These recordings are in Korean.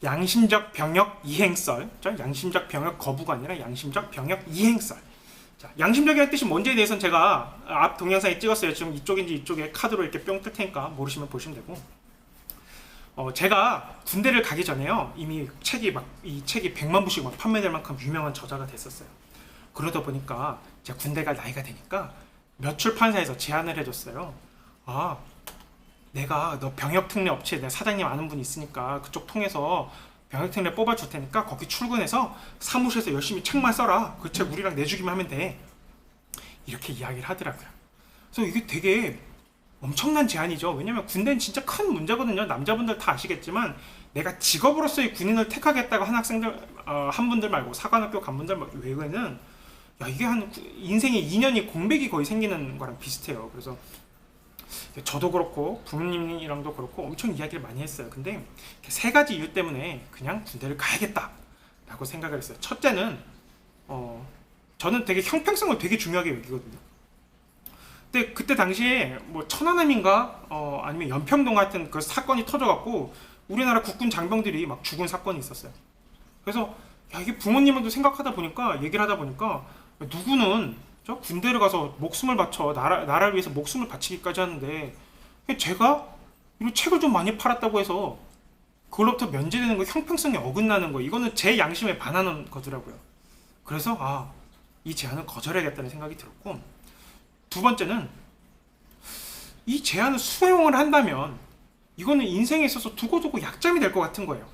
양심적 병역 이행설, 양심적 병역 거부가 아니라 양심적 병역 이행설. 자, 양심적이라는 뜻이 뭔지에 대해서는 제가 앞 동영상에 찍었어요. 지금 이쪽인지 이쪽에 카드로 이렇게 뿅 뜰 테니까 모르시면 보시면 되고. 제가 군대를 가기 전에요. 이미 이 책이 100만 부씩 막 판매될 만큼 유명한 저자가 됐었어요. 그러다 보니까 제가 군대 갈 나이가 되니까 몇 출판사에서 제안을 해줬어요. 아, 내가 너 병역특례 업체 내 사장님 아는 분 있으니까 그쪽 통해서 병역특례 뽑아줄 테니까 거기 출근해서 사무실에서 열심히 책만 써라. 그 책 우리랑 내주기만 하면 돼. 이렇게 이야기를 하더라고요. 그래서 이게 되게 엄청난 제안이죠. 왜냐면 군대는 진짜 큰 문제거든요. 남자분들 다 아시겠지만 내가 직업으로서의 군인을 택하겠다고 한 학생들 한 분들 말고 사관학교 간 분들 외에는 야, 이게 한 인생의 2년이 공백이 거의 생기는 거랑 비슷해요. 그래서 저도 그렇고 부모님이랑도 그렇고 엄청 이야기를 많이 했어요. 근데 세 가지 이유 때문에 그냥 군대를 가야겠다 라고 생각을 했어요. 첫째는 저는 되게 형평성을 되게 중요하게 여기거든요. 근데 그때 당시에 뭐 천안함인가 아니면 연평동 같은 그 사건이 터져갖고 우리나라 국군 장병들이 막 죽은 사건이 있었어요. 그래서 야, 이게 부모님도 생각하다 보니까 얘기를 하다 보니까 누구는 군대를 가서 목숨을 바쳐 나라를 위해서 목숨을 바치기까지 하는데 제가 이 책을 좀 많이 팔았다고 해서 그걸로부터 면제되는 거, 형평성이 어긋나는 거, 이거는 제 양심에 반하는 거더라고요. 그래서 이 제안을 거절해야겠다는 생각이 들었고, 두 번째는 이 제안을 수용을 한다면 이거는 인생에 있어서 두고두고 약점이 될 것 같은 거예요.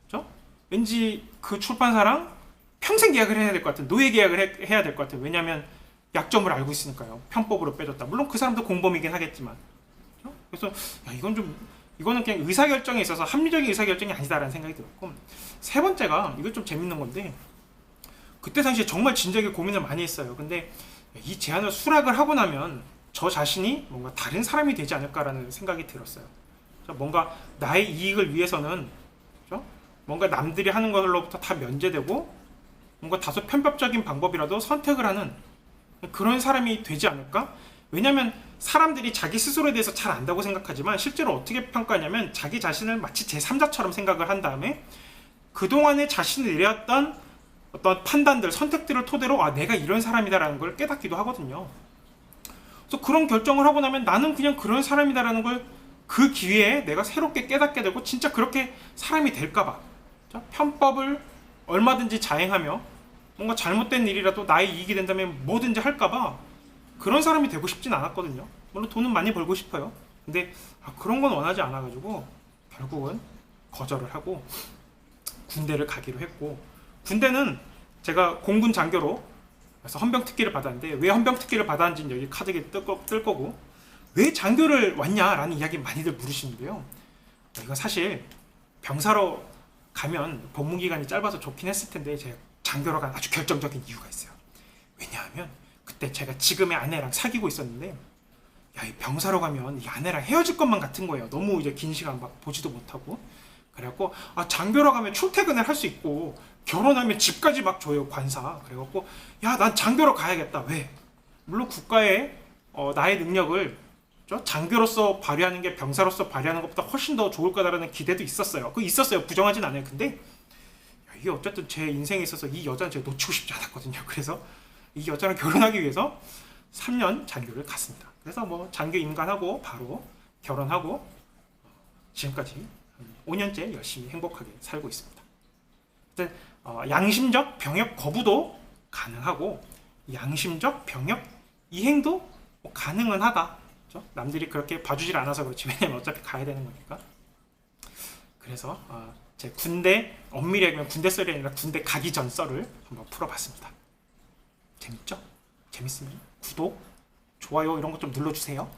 그렇죠? 왠지 그 출판사랑 평생 계약을 해야 될 것 같은, 노예 계약을 해야 될 것 같아요. 왜냐하면 약점을 알고 있으니까요. 편법으로 빼줬다. 물론 그 사람도 공범이긴 하겠지만. 그래서 야, 이거는 그냥 의사결정에 있어서 합리적인 의사결정이 아니다라는 생각이 들었고, 세 번째가 이거 좀 재밌는 건데, 그때 당시에 정말 진지하게 고민을 많이 했어요. 근데 이 제안을 수락을 하고 나면 저 자신이 뭔가 다른 사람이 되지 않을까라는 생각이 들었어요. 뭔가 나의 이익을 위해서는 뭔가 남들이 하는 것으로부터 다 면제되고 뭔가 다소 편법적인 방법이라도 선택을 하는 그런 사람이 되지 않을까? 왜냐면 사람들이 자기 스스로에 대해서 잘 안다고 생각하지만 실제로 어떻게 평가하냐면 자기 자신을 마치 제3자처럼 생각을 한 다음에 그동안에 자신이 내렸던 어떤 판단들, 선택들을 토대로 내가 이런 사람이다라는 걸 깨닫기도 하거든요. 그래서 그런 결정을 하고 나면 나는 그냥 그런 사람이다라는 걸 그 기회에 내가 새롭게 깨닫게 되고 진짜 그렇게 사람이 될까봐 편법을 얼마든지 자행하며 뭔가 잘못된 일이라도 나의 이익이 된다면 뭐든지 할까봐 그런 사람이 되고 싶진 않았거든요. 물론 돈은 많이 벌고 싶어요. 근데 그런 건 원하지 않아가지고 결국은 거절을 하고 군대를 가기로 했고, 군대는 제가 공군 장교로 그래서 헌병특기를 받았는데 왜 헌병특기를 받았는지는 여기 카드에 뜰 거고, 왜 장교를 왔냐라는 이야기 많이들 물으시는데요. 이건 사실 병사로 가면 복무기간이 짧아서 좋긴 했을 텐데 제가 장교로 간 아주 결정적인 이유가 있어요. 왜냐하면 그때 제가 지금의 아내랑 사귀고 있었는데 이 병사로 가면 이 아내랑 헤어질 것만 같은 거예요. 너무 이제 긴 시간 막 보지도 못하고. 그래갖고 장교로 가면 출퇴근을 할 수 있고 결혼하면 집까지 막 줘요, 관사. 그래갖고 난 장교로 가야겠다. 왜? 물론 국가에 나의 능력을 장교로서 발휘하는 게 병사로서 발휘하는 것보다 훨씬 더 좋을 거다라는 기대도 있었어요. 부정하진 않아요. 근데 이게 어쨌든 제 인생에 있어서 이 여자는 제가 놓치고 싶지 않았거든요. 그래서 이 여자랑 결혼하기 위해서 3년 장교를 갔습니다. 그래서 뭐 장교 임관하고 바로 결혼하고 지금까지 5년째 열심히 행복하게 살고 있습니다. 양심적 병역 거부도 가능하고 양심적 병역 이행도 가능은 하다. 남들이 그렇게 봐주질 않아서 그렇지. 왜냐면 어차피 가야 되는 거니까. 그래서 제 군대, 엄밀히 얘기하면 군대 썰이 아니라 군대 가기 전 썰을 한번 풀어봤습니다. 재밌죠? 재밌으면 구독, 좋아요 이런 거 좀 눌러주세요.